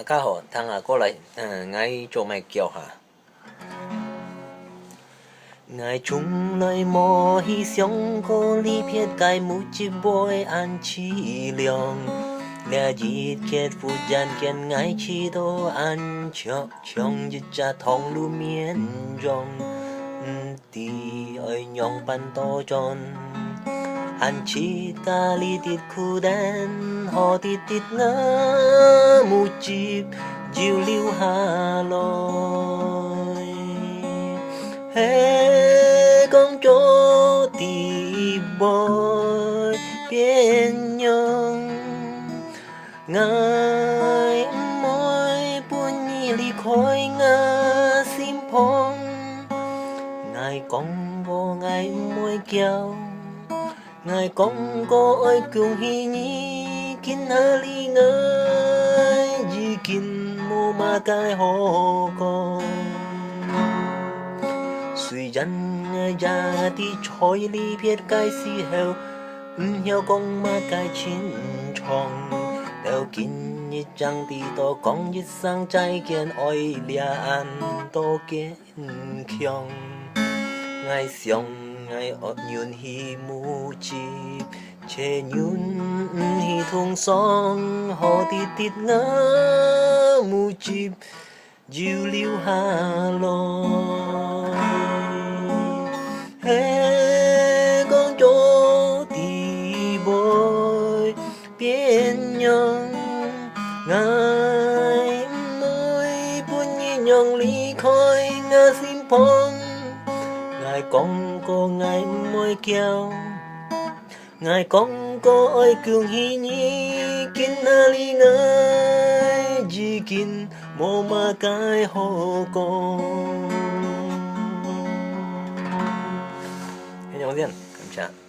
家好，過嚟，我做咩叫下？我從來沒去想過離別該沒接會安凄涼，了日結夫人見愛氣都安悄，像一隻唐露綿羊，地愛娘伴多盡。anh chỉ ta li tiết khu đen họ tiết tiết ngỡ mù chịp diều liu hà lôi hê con chó tì bồi biên nhung ngài môi buồn nhì li khói ngã sim phong ngài con vô ngài môi kêu ngài con có ơi cường hi nhi kín hơ li ngơi gì kín mô ma cái hồ con suy dân ra đi choi li biết cái si heo heo con ma cái chín chong đều kín như trăng đi to con như sang trái kiên oi lia an to kiên kyong ngài xiong ngài ọt nhún hi mu chịp chê nhún hi thùng song họ tít tít ngỡ mu chịp diều liu hà lôi hê con chó tì bồi biên nhung ngài môi buồn như nhung ly khói ngã sim phong ngài con có ngài môi kêu ngài con có ơi cường hi nhi kín hơ li ngơi chỉ kín mô ma cái hồ con. Thế nhau tiên, cảm ơn.